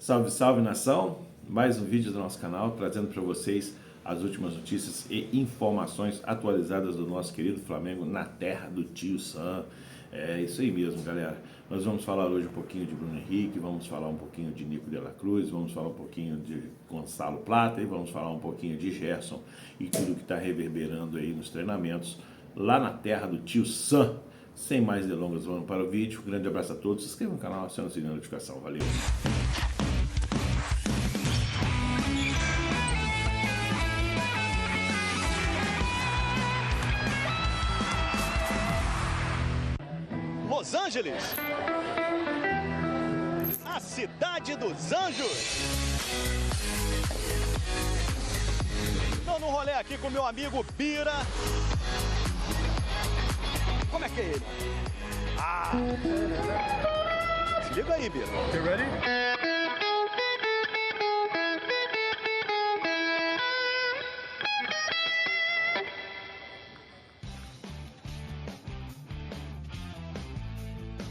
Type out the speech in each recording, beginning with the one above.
Salve, salve nação! Mais um vídeo do nosso canal trazendo para vocês as últimas notícias e informações atualizadas do nosso querido Flamengo na terra do tio Sam. É isso aí mesmo, galera. Nós vamos falar hoje um pouquinho de Bruno Henrique, vamos falar um pouquinho de Nico de la Cruz, vamos falar um pouquinho de Gonçalo Plata e vamos falar um pouquinho de Gerson e tudo que está reverberando aí nos treinamentos lá na terra do tio Sam. Sem mais delongas, vamos para o vídeo. Um grande abraço a todos, se inscreva no canal, acione o sininho de notificação. Valeu! Los Angeles, a cidade dos anjos. Dando um rolê aqui com meu amigo Bira. Como é que é ele? Se liga aí, Bira. You ready?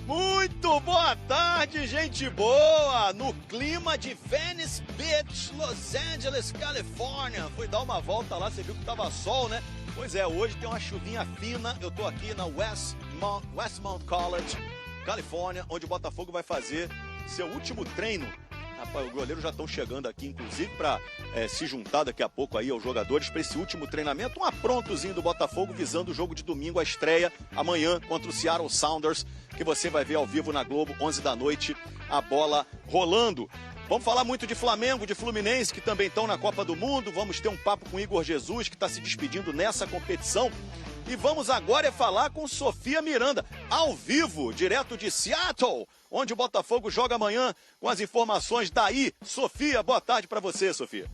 Muito boa tarde, gente boa! No clima de Venice Beach, Los Angeles, Califórnia. Fui dar uma volta lá, você viu que tava sol, né? Pois é, hoje tem uma chuvinha fina. Eu tô aqui na Westmont College, Califórnia, onde o Botafogo vai fazer seu último treino. Rapaz, os goleiros já estão chegando aqui, inclusive, para se juntar daqui a pouco aí aos jogadores para esse último treinamento. Um aprontozinho do Botafogo visando o jogo de domingo, a estreia amanhã contra o Seattle Sounders, que você vai ver ao vivo na Globo, 11 da noite, a bola rolando. Vamos falar muito de Flamengo, de Fluminense, que também estão na Copa do Mundo. Vamos ter um papo com o Igor Jesus, que está se despedindo nessa competição. E vamos agora falar com Sofia Miranda, ao vivo, direto de Seattle, onde o Botafogo joga amanhã, com as informações daí. Sofia, boa tarde para você, Sofia.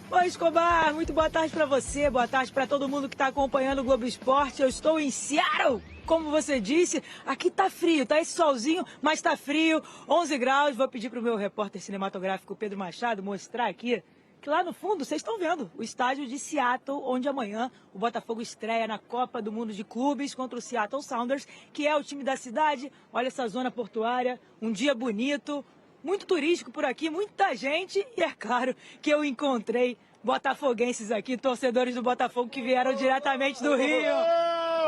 Oi, Escobar, muito boa tarde para você, boa tarde para todo mundo que está acompanhando o Globo Esporte. Eu estou em Seattle, como você disse, aqui tá frio, tá esse solzinho, mas tá frio, 11 graus. Vou pedir para o meu repórter cinematográfico Pedro Machado mostrar aqui que lá no fundo vocês estão vendo o estádio de Seattle, onde amanhã o Botafogo estreia na Copa do Mundo de Clubes contra o Seattle Sounders, que é o time da cidade. Olha essa zona portuária, um dia bonito, muito turístico por aqui, muita gente, e é claro que eu encontrei botafoguenses aqui, torcedores do Botafogo que vieram diretamente do Rio.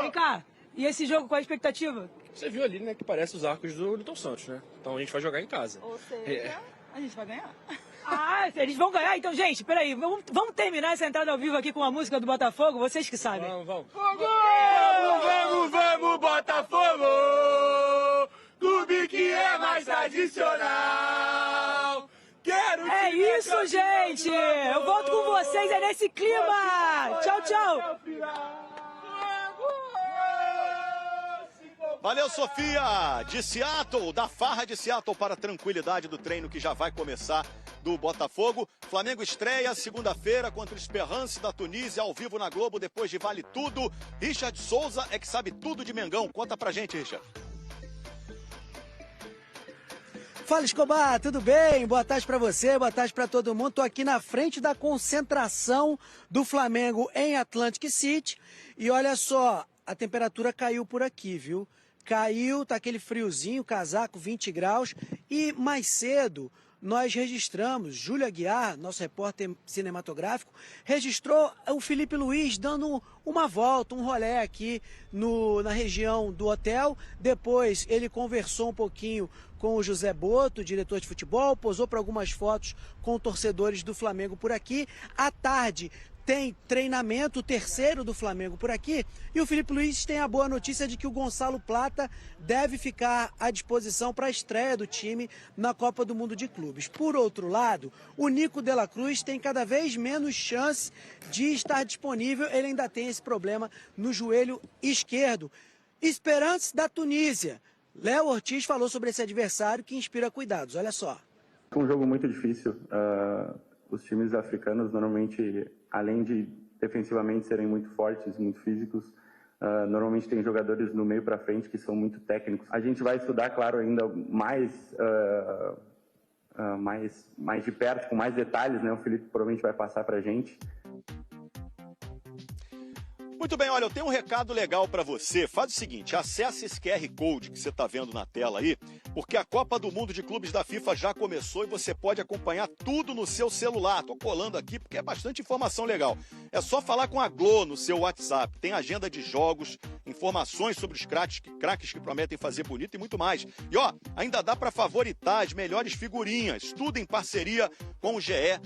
Vem cá, e esse jogo, qual a expectativa? Você viu ali, né, que parece os arcos do Newton Santos, né? Então a gente vai jogar em casa. Ou seja, a gente vai ganhar. Ah, eles vão ganhar? Então, gente, peraí, vamos terminar essa entrada ao vivo aqui com a música do Botafogo, vocês que sabem. Vamos. Vamos, Botafogo! Clube que é mais tradicional! Quero É isso, gente! Eu volto com vocês, é nesse clima! Tchau, tchau! Valeu, Sofia, de Seattle, da farra de Seattle, para a tranquilidade do treino que já vai começar do Botafogo. Flamengo estreia segunda-feira contra o Esperance da Tunísia, ao vivo na Globo, depois de Vale Tudo. Richard Souza é que sabe tudo de Mengão. Conta pra gente, Richard. Fala, Escobar, tudo bem? Boa tarde pra você, boa tarde pra todo mundo. Tô aqui na frente da concentração do Flamengo em Atlantic City e olha só, a temperatura caiu por aqui, viu? Caiu, tá aquele friozinho, casaco, 20 graus. E mais cedo nós registramos, Júlio Aguiar, nosso repórter cinematográfico, registrou o Felipe Luiz dando uma volta, um rolê aqui na região do hotel. Depois ele conversou um pouquinho com o José Boto, diretor de futebol, posou para algumas fotos com torcedores do Flamengo por aqui. À tarde tem treinamento, o terceiro do Flamengo por aqui, e o Felipe Luiz tem a boa notícia de que o Gonçalo Plata deve ficar à disposição para a estreia do time na Copa do Mundo de Clubes. Por outro lado, o Nico de la Cruz tem cada vez menos chance de estar disponível, ele ainda tem esse problema no joelho esquerdo. Esperance da Tunísia. Léo Ortiz falou sobre esse adversário que inspira cuidados, olha só. É um jogo muito difícil. Os times africanos normalmente, além de defensivamente serem muito fortes, muito físicos, normalmente tem jogadores no meio para frente que são muito técnicos. A gente vai estudar, claro, ainda mais de perto, com mais detalhes, né? O Felipe provavelmente vai passar para a gente. Muito bem, olha, eu tenho um recado legal para você. Faz o seguinte, acesse esse QR Code que você está vendo na tela aí, porque a Copa do Mundo de Clubes da FIFA já começou e você pode acompanhar tudo no seu celular. Tô colando aqui porque é bastante informação legal. É só falar com a Glo no seu WhatsApp. Tem agenda de jogos, informações sobre os craques que prometem fazer bonito e muito mais. E ó, ainda dá para favoritar as melhores figurinhas, tudo em parceria com o GE.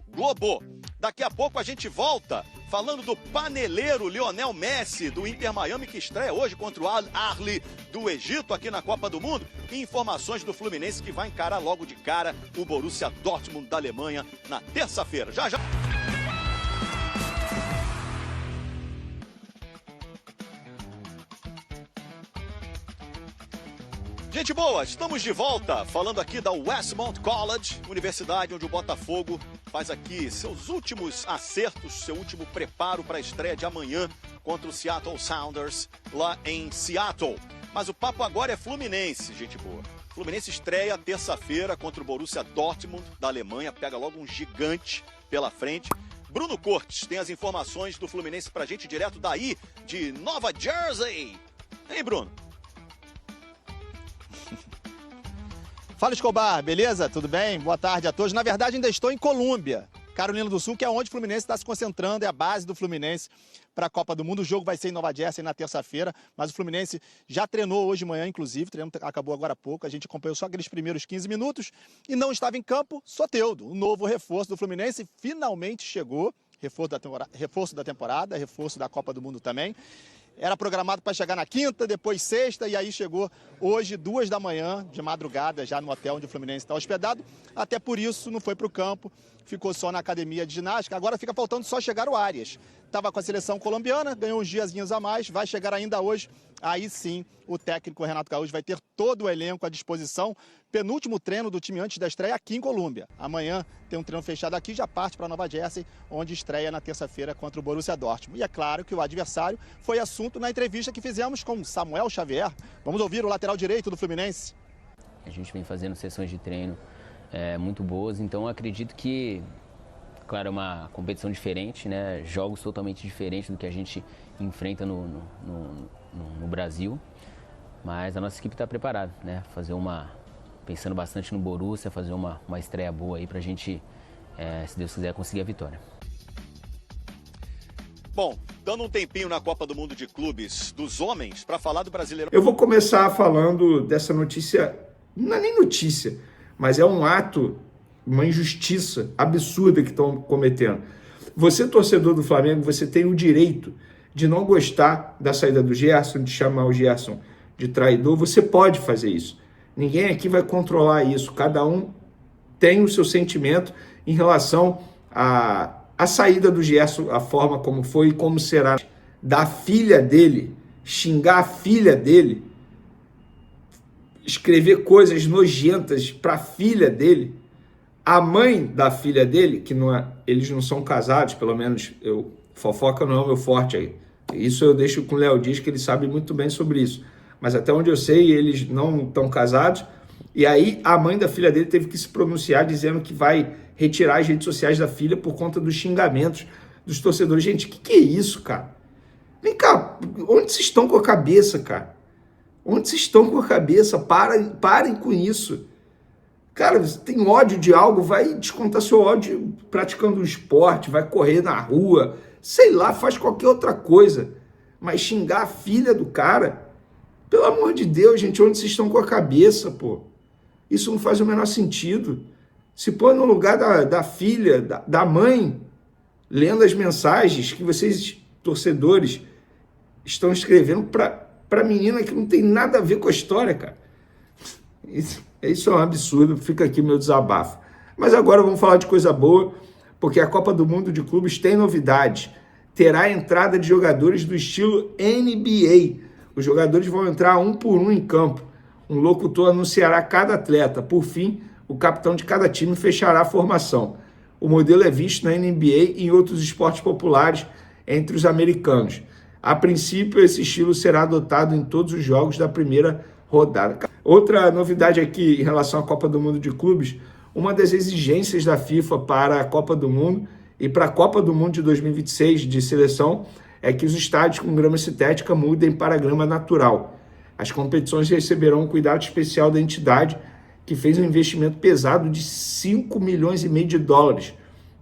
Globo. Daqui a pouco a gente volta falando do paneleiro Lionel Messi do Inter Miami, que estreia hoje contra o Al Ahly do Egito aqui na Copa do Mundo, e informações do Fluminense que vai encarar logo de cara o Borussia Dortmund da Alemanha na terça-feira. Já já. Gente boa, estamos de volta falando aqui da Westmont College, universidade onde o Botafogo faz aqui seus últimos acertos, seu último preparo para a estreia de amanhã contra o Seattle Sounders lá em Seattle. Mas o papo agora é Fluminense, gente boa. Fluminense estreia terça-feira contra o Borussia Dortmund da Alemanha, pega logo um gigante pela frente. Bruno Cortes tem as informações do Fluminense pra gente direto daí, de Nova Jersey. Hein, Bruno? Fala, Escobar, beleza? Tudo bem? Boa tarde a todos. Na verdade, ainda estou em Colômbia, Carolina do Sul, que é onde o Fluminense está se concentrando, é a base do Fluminense para a Copa do Mundo. O jogo vai ser em Nova Jersey na terça-feira, mas o Fluminense já treinou hoje de manhã, inclusive, o treino acabou agora há pouco, a gente acompanhou só aqueles primeiros 15 minutos e não estava em campo Soteldo, o novo reforço do Fluminense, finalmente chegou, reforço da temporada, reforço da Copa do Mundo também. Era programado para chegar na quinta, depois sexta, e aí chegou hoje, 2 da manhã, de madrugada, já no hotel onde o Fluminense está hospedado. Até por isso não foi para o campo, ficou só na academia de ginástica. Agora fica faltando só chegar o Arias. Estava com a seleção colombiana, ganhou uns diazinhos a mais, vai chegar ainda hoje. Aí sim, o técnico Renato Gaúcho vai ter todo o elenco à disposição. Penúltimo treino do time antes da estreia aqui em Colômbia. Amanhã tem um treino fechado aqui, já parte para Nova Jersey, onde estreia na terça-feira contra o Borussia Dortmund. E é claro que o adversário foi assunto na entrevista que fizemos com Samuel Xavier. Vamos ouvir o lateral direito do Fluminense. A gente vem fazendo sessões de treino muito boas, então eu acredito que, claro, é uma competição diferente, né? Jogos totalmente diferentes do que a gente enfrenta no Brasil, mas a nossa equipe está preparada, né? Pensando bastante no Borussia, fazer uma estreia boa aí pra gente, se Deus quiser, conseguir a vitória. Bom, dando um tempinho na Copa do Mundo de Clubes dos homens, para falar do brasileiro. Eu vou começar falando dessa notícia, não é nem notícia, mas é um ato, uma injustiça absurda que estão cometendo. Você, torcedor do Flamengo, você tem o direito de não gostar da saída do Gerson, de chamar o Gerson de traidor, você pode fazer isso. Ninguém aqui vai controlar isso, cada um tem o seu sentimento em relação à saída do Gerson, a forma como foi e como será. Da filha dele, xingar a filha dele, escrever coisas nojentas para a filha dele, a mãe da filha dele, que não é, eles não são casados, pelo menos fofoca não é o meu forte aí. Isso eu deixo com o Léo Dias, que ele sabe muito bem sobre isso. Mas até onde eu sei, eles não estão casados. E aí a mãe da filha dele teve que se pronunciar dizendo que vai retirar as redes sociais da filha por conta dos xingamentos dos torcedores. Gente, o que é isso, cara? Vem cá, onde vocês estão com a cabeça, cara? Onde vocês estão com a cabeça? Parem com isso. Cara, você tem ódio de algo, vai descontar seu ódio praticando um esporte, vai correr na rua, sei lá, faz qualquer outra coisa. Mas xingar a filha do cara... Pelo amor de Deus, gente, onde vocês estão com a cabeça, pô? Isso não faz o menor sentido. Se põe no lugar da filha, da mãe, lendo as mensagens que vocês, torcedores, estão escrevendo para menina que não tem nada a ver com a história, cara. Isso é um absurdo, fica aqui meu desabafo. Mas agora vamos falar de coisa boa, porque a Copa do Mundo de Clubes tem novidade. Terá a entrada de jogadores do estilo NBA. Os jogadores vão entrar um por um em campo. Um locutor anunciará cada atleta. Por fim, o capitão de cada time fechará a formação. O modelo é visto na NBA e em outros esportes populares entre os americanos. A princípio, esse estilo será adotado em todos os jogos da primeira rodada. Outra novidade aqui em relação à Copa do Mundo de Clubes, uma das exigências da FIFA para a Copa do Mundo e para a Copa do Mundo de 2026 de seleção é que os estádios com grama sintética mudem para grama natural. As competições receberão um cuidado especial da entidade, que fez um investimento pesado de 5 milhões e meio de dólares,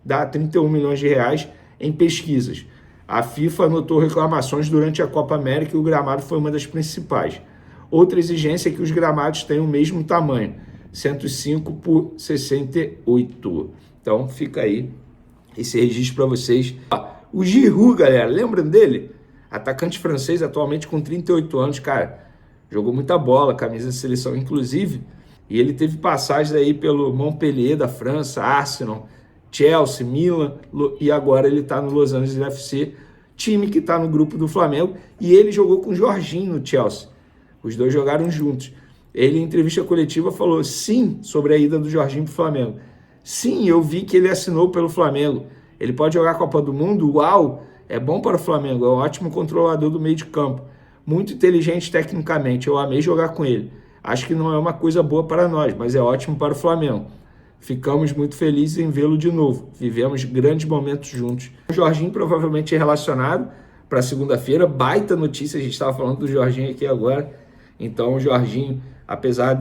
dá 31 milhões de reais, em pesquisas. A FIFA anotou reclamações durante a Copa América e o gramado foi uma das principais. Outra exigência é que os gramados tenham o mesmo tamanho, 105 por 68. Então fica aí esse registro para vocês. O Giroud, galera, lembram dele? Atacante francês, atualmente com 38 anos, cara, jogou muita bola, camisa de seleção inclusive, e ele teve passagens aí pelo Montpellier da França, Arsenal, Chelsea, Milan, e agora ele está no Los Angeles FC, time que está no grupo do Flamengo, e ele jogou com o Jorginho no Chelsea. Os dois jogaram juntos. Ele, em entrevista coletiva, falou sim sobre a ida do Jorginho para o Flamengo. Sim, eu vi que ele assinou pelo Flamengo. Ele pode jogar a Copa do Mundo? Uau! É bom para o Flamengo, é um ótimo controlador do meio de campo. Muito inteligente tecnicamente, eu amei jogar com ele. Acho que não é uma coisa boa para nós, mas é ótimo para o Flamengo. Ficamos muito felizes em vê-lo de novo. Vivemos grandes momentos juntos. O Jorginho provavelmente é relacionado para segunda-feira. Baita notícia, a gente estava falando do Jorginho aqui agora. Então o Jorginho, apesar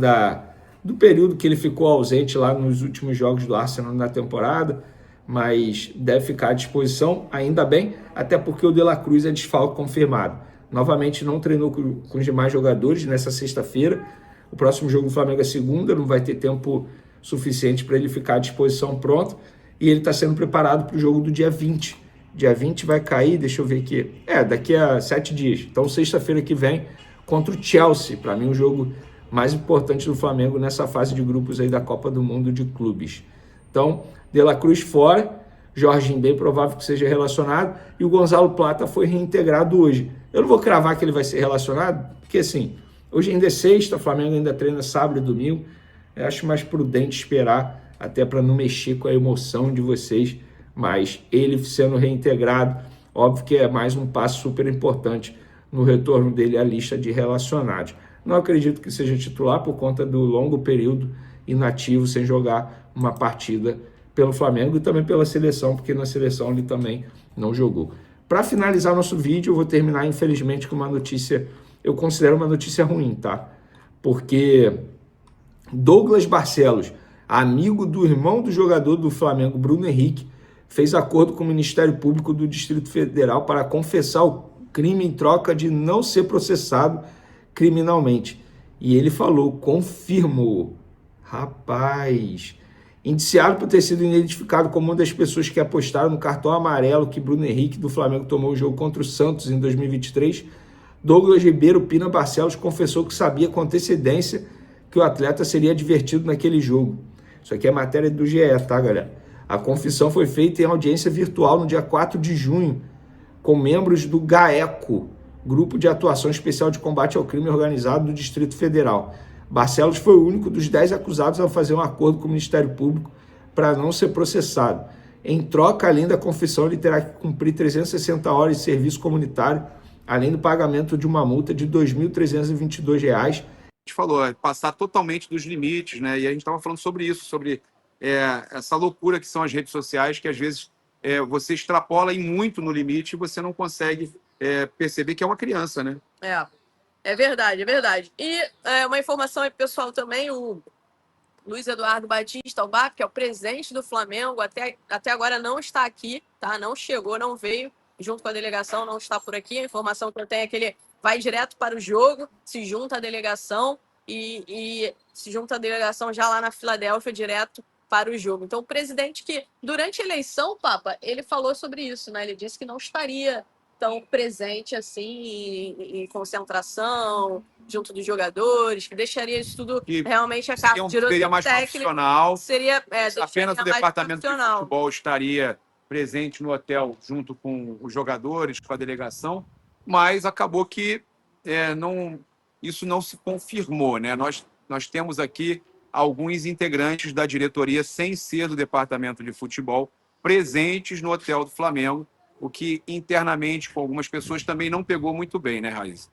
do período que ele ficou ausente lá nos últimos jogos do Arsenal na temporada, mas deve ficar à disposição, ainda bem, até porque o De La Cruz é desfalque confirmado. Novamente não treinou com os demais jogadores nessa sexta-feira. O próximo jogo do Flamengo é segunda, não vai ter tempo suficiente para ele ficar à disposição pronto, e ele está sendo preparado para o jogo do dia 20. Dia 20 vai cair, deixa eu ver aqui, daqui a 7 dias. Então sexta-feira que vem, contra o Chelsea, para mim o jogo mais importante do Flamengo nessa fase de grupos aí da Copa do Mundo de clubes. Então, De La Cruz fora, Jorginho bem provável que seja relacionado, e o Gonzalo Plata foi reintegrado hoje. Eu não vou cravar que ele vai ser relacionado, porque assim, hoje ainda é sexta, o Flamengo ainda treina sábado e domingo, eu acho mais prudente esperar, até para não mexer com a emoção de vocês, mas ele sendo reintegrado, óbvio que é mais um passo super importante no retorno dele à lista de relacionados. Não acredito que seja titular por conta do longo período inativo sem jogar uma partida pelo Flamengo e também pela seleção, porque na seleção ele também não jogou. Para finalizar nosso vídeo, eu vou terminar, infelizmente, com uma notícia, eu considero uma notícia ruim, tá? Porque Douglas Barcelos, amigo do irmão do jogador do Flamengo, Bruno Henrique, fez acordo com o Ministério Público do Distrito Federal para confessar o crime em troca de não ser processado criminalmente. E ele falou, confirmou. Rapaz, indiciado por ter sido identificado como uma das pessoas que apostaram no cartão amarelo que Bruno Henrique do Flamengo tomou o jogo contra o Santos em 2023, Douglas Ribeiro Pina Barcelos confessou que sabia com antecedência que o atleta seria advertido naquele jogo. Isso aqui é matéria do GE, tá, galera? A confissão foi feita em audiência virtual no dia 4 de junho, com membros do GAECO, Grupo de Atuação Especial de Combate ao Crime Organizado do Distrito Federal. Barcelos foi o único dos 10 acusados a fazer um acordo com o Ministério Público para não ser processado. Em troca, além da confissão, ele terá que cumprir 360 horas de serviço comunitário, além do pagamento de uma multa de R$ 2.322. A gente falou, passar totalmente dos limites, né? E a gente estava falando sobre isso, sobre essa loucura que são as redes sociais, que às vezes você extrapola muito no limite e você não consegue perceber que é uma criança, né? É verdade, é verdade. E uma informação aí, pessoal, também, o Luiz Eduardo Batista, o BAP, que é o presidente do Flamengo, até agora não está aqui, tá? Não chegou, não veio junto com a delegação, não está por aqui. A informação que eu tenho é que ele vai direto para o jogo, se junta à delegação e se junta à delegação já lá na Filadélfia, direto para o jogo. Então, o presidente que, durante a eleição, Papa, ele falou sobre isso, né? Ele disse que não estaria tão presente assim em concentração, junto dos jogadores, que deixaria isso tudo realmente a cargo de seria mais técnico, profissional. Seria apenas o departamento de futebol estaria presente no hotel junto com os jogadores, com a delegação, mas acabou que isso não se confirmou, né? Nós temos aqui alguns integrantes da diretoria, sem ser do departamento de futebol, presentes no hotel do Flamengo, o que internamente com algumas pessoas também não pegou muito bem, né, Raíssa?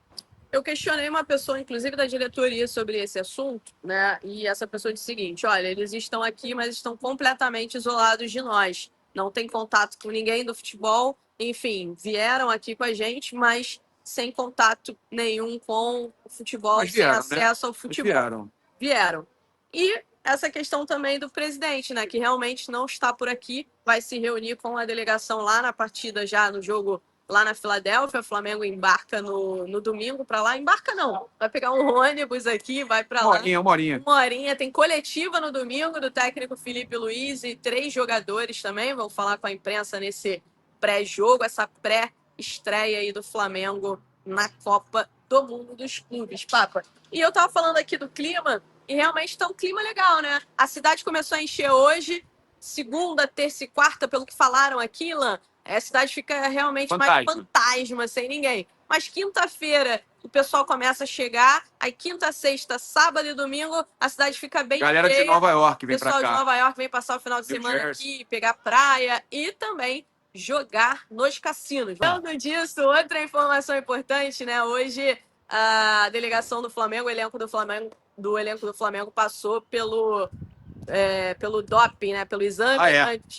Eu questionei uma pessoa, inclusive da diretoria, sobre esse assunto, né? E essa pessoa disse o seguinte: olha, eles estão aqui, mas estão completamente isolados de nós. Não tem contato com ninguém do futebol enfim, vieram aqui com a gente, mas sem contato nenhum com o futebol, Mas sem vieram, né? acesso ao Mas futebol. Vieram. E essa questão também do presidente, né, que realmente não está por aqui, vai se reunir com a delegação lá na partida, já no jogo lá na Filadélfia. O Flamengo embarca no domingo para lá. Embarca não, vai pegar um ônibus aqui, vai para lá. Uma horinha. Uma horinha. Tem coletiva no domingo do técnico Felipe Luiz e 3 jogadores também vão falar com a imprensa nesse pré-jogo, essa pré-estreia aí do Flamengo na Copa do Mundo dos Clubes, Papa. E eu tava falando aqui do clima, e realmente tá um clima legal, né? A cidade começou a encher hoje, segunda, terça e quarta, pelo que falaram aqui, Lan, a cidade fica realmente mais fantasma, sem ninguém. Mas quinta-feira o pessoal começa a chegar, aí quinta, sexta, sábado e domingo a cidade fica bem Galera cheia. de Nova York vem pra cá. Pessoal de Nova York vem passar o final de semana aqui, pegar praia e também jogar nos cassinos. Falando disso, outra informação importante, né? Hoje a delegação do Flamengo, o elenco do Flamengo passou pelo doping, né? Pelo exame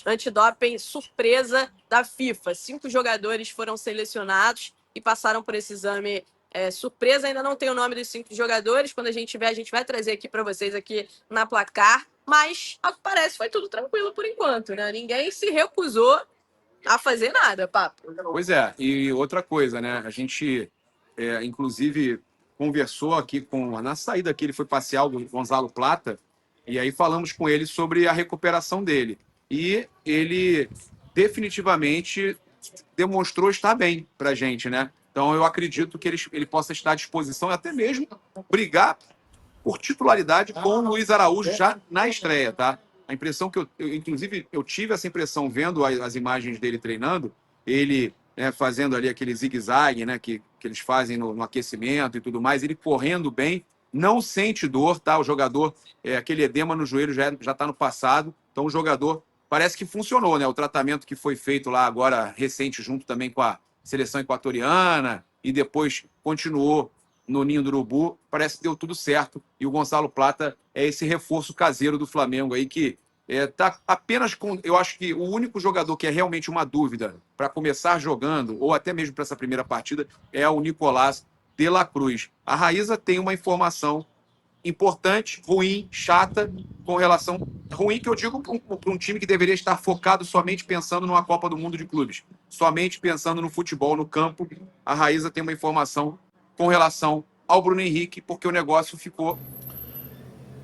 antidoping surpresa da FIFA. 5 jogadores foram selecionados e passaram por esse exame surpresa. Ainda não tem o nome dos 5 jogadores. Quando a gente tiver, a gente vai trazer aqui para vocês aqui na placar. Mas, ao que parece, foi tudo tranquilo por enquanto, né? Ninguém se recusou a fazer nada, Papo. Pois é, e outra coisa, né? A gente, inclusive, conversou aqui na saída aqui, ele foi passear o Gonzalo Plata, e aí falamos com ele sobre a recuperação dele. E ele definitivamente demonstrou estar bem pra gente, né? Então eu acredito que ele possa estar à disposição e até mesmo brigar por titularidade com o Luiz Araújo já na estreia, tá? A impressão que inclusive, eu tive essa impressão vendo as imagens dele treinando, ele fazendo ali aquele zigue-zague, né, que eles fazem no aquecimento e tudo mais, ele correndo bem, não sente dor, tá? O jogador, aquele edema no joelho já está no passado, então o jogador parece que funcionou, né? O tratamento que foi feito lá agora, recente, junto também com a seleção equatoriana, e depois continuou no Ninho do Urubu, parece que deu tudo certo, e o Gonzalo Plata é esse reforço caseiro do Flamengo aí que tá apenas com... Eu acho que o único jogador que é realmente uma dúvida para começar jogando, ou até mesmo para essa primeira partida, é o Nicolás de la Cruz. A Raíza tem uma informação importante, ruim, chata, com relação... Ruim que eu digo para um time que deveria estar focado somente pensando numa Copa do Mundo de Clubes, somente pensando no futebol, no campo. A Raíza tem uma informação com relação ao Bruno Henrique, porque o negócio ficou...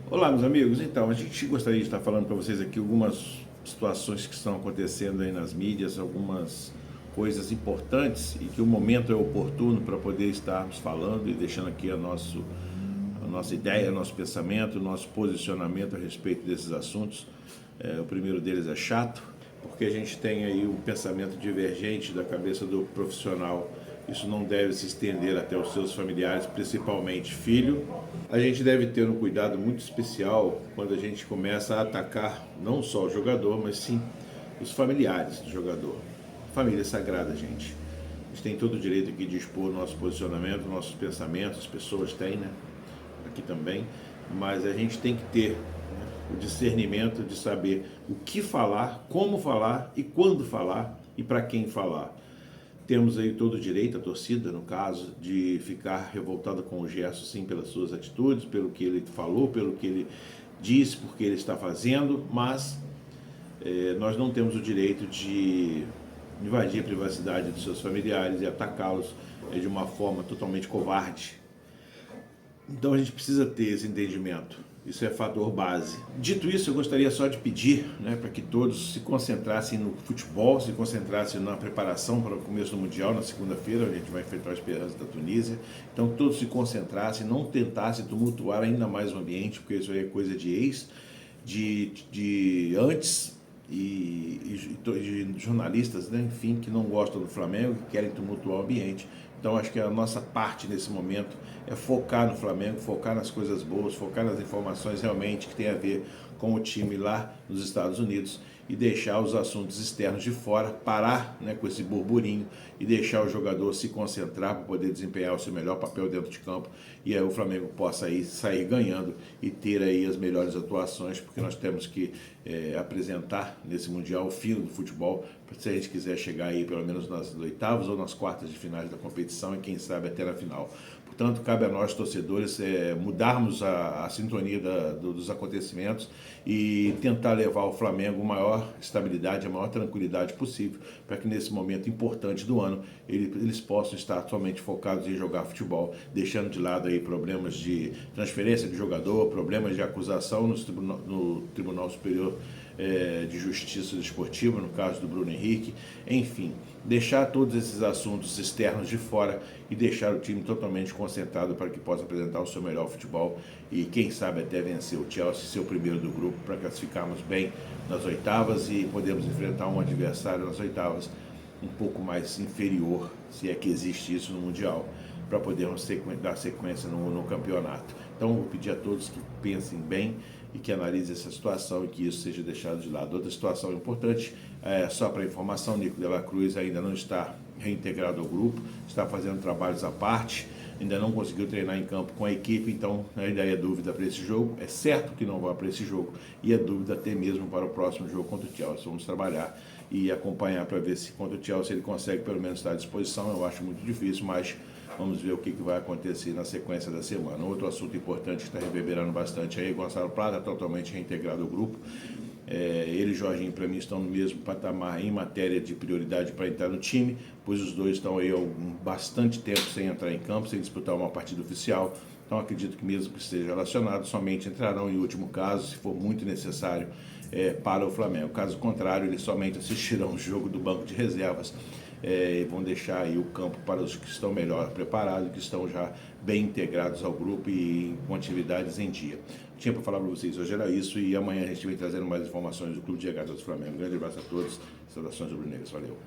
Olá, meus amigos. Então, a gente gostaria de estar falando para vocês aqui algumas situações que estão acontecendo aí nas mídias, algumas coisas importantes e que o momento é oportuno para poder estarmos falando e deixando aqui a nossa ideia, nosso pensamento, nosso posicionamento a respeito desses assuntos. O primeiro deles é chato, porque a gente tem aí um pensamento divergente da cabeça do profissional. Isso não deve se estender até os seus familiares, principalmente filho. A gente deve ter um cuidado muito especial quando a gente começa a atacar não só o jogador, mas sim os familiares do jogador. Família sagrada, gente. A gente tem todo o direito aqui de expor o nosso posicionamento, nossos pensamentos, as pessoas têm, né? Aqui também. Mas a gente tem que ter o discernimento de saber o que falar, como falar e quando falar e para quem falar. Temos aí todo o direito, a torcida, no caso, de ficar revoltada com o Gerson, sim, pelas suas atitudes, pelo que ele falou, pelo que ele disse, por que ele está fazendo, mas nós não temos o direito de invadir a privacidade dos seus familiares e atacá-los de uma forma totalmente covarde. Então a gente precisa ter esse entendimento. Isso é fator base. Dito isso, eu gostaria só de pedir, né, para que todos se concentrassem no futebol, se concentrassem na preparação para o começo do Mundial, na segunda-feira, onde a gente vai enfrentar a Esperança da Tunísia. Então todos se concentrassem, não tentassem tumultuar ainda mais o ambiente, porque isso aí é coisa de antes e de jornalistas, né, enfim, que não gostam do Flamengo, que querem tumultuar o ambiente. Então acho que a nossa parte nesse momento é focar no Flamengo, focar nas coisas boas, focar nas informações realmente que tem a ver com o time lá nos Estados Unidos e deixar os assuntos externos de fora, parar, né, com esse burburinho e deixar o jogador se concentrar para poder desempenhar o seu melhor papel dentro de campo e aí o Flamengo possa aí sair ganhando e ter aí as melhores atuações, porque nós temos que apresentar nesse Mundial o fino do futebol, se a gente quiser chegar aí pelo menos nas oitavas ou nas quartas de finais da competição e quem sabe até na final. Portanto, cabe a nós, torcedores, mudarmos a sintonia dos acontecimentos e tentar levar ao Flamengo a maior estabilidade, a maior tranquilidade possível, para que nesse momento importante do ano eles possam estar totalmente focados em jogar futebol, deixando de lado aí problemas de transferência de jogador, problemas de acusação no Tribunal Superior de Justiça Desportiva, no caso do Bruno Henrique, enfim, deixar todos esses assuntos externos de fora e deixar o time totalmente concentrado para que possa apresentar o seu melhor futebol e quem sabe até vencer o Chelsea, ser o primeiro do grupo, para classificarmos bem nas oitavas e podermos enfrentar um adversário nas oitavas um pouco mais inferior, se é que existe isso no Mundial, para podermos dar sequência no campeonato. Então, vou pedir a todos que pensem bem e que analisem essa situação e que isso seja deixado de lado. Outra situação importante, só para informação, Nico de la Cruz ainda não está reintegrado ao grupo, está fazendo trabalhos à parte, ainda não conseguiu treinar em campo com a equipe, então ainda é dúvida para esse jogo. É certo que não vai para esse jogo e é dúvida até mesmo para o próximo jogo contra o Chelsea. Vamos trabalhar e acompanhar para ver se contra o Chelsea ele consegue pelo menos estar à disposição. Eu acho muito difícil, mas vamos ver o que vai acontecer na sequência da semana. Outro assunto importante que está reverberando bastante aí, Gonçalo Plata, totalmente reintegrado ao grupo. Ele e Jorginho, para mim, estão no mesmo patamar em matéria de prioridade para entrar no time, pois os dois estão aí há bastante tempo sem entrar em campo, sem disputar uma partida oficial. Então, acredito que mesmo que esteja relacionado, somente entrarão em último caso, se for muito necessário, para o Flamengo. Caso contrário, eles somente assistirão o jogo do banco de reservas e vão deixar aí o campo para os que estão melhor preparados, que estão já bem integrados ao grupo e com atividades em dia. Tinha para falar para vocês hoje era isso e amanhã a gente vem trazendo mais informações do Clube de Regatas do Flamengo. Um grande abraço a todos, saudações rubro-negras, valeu!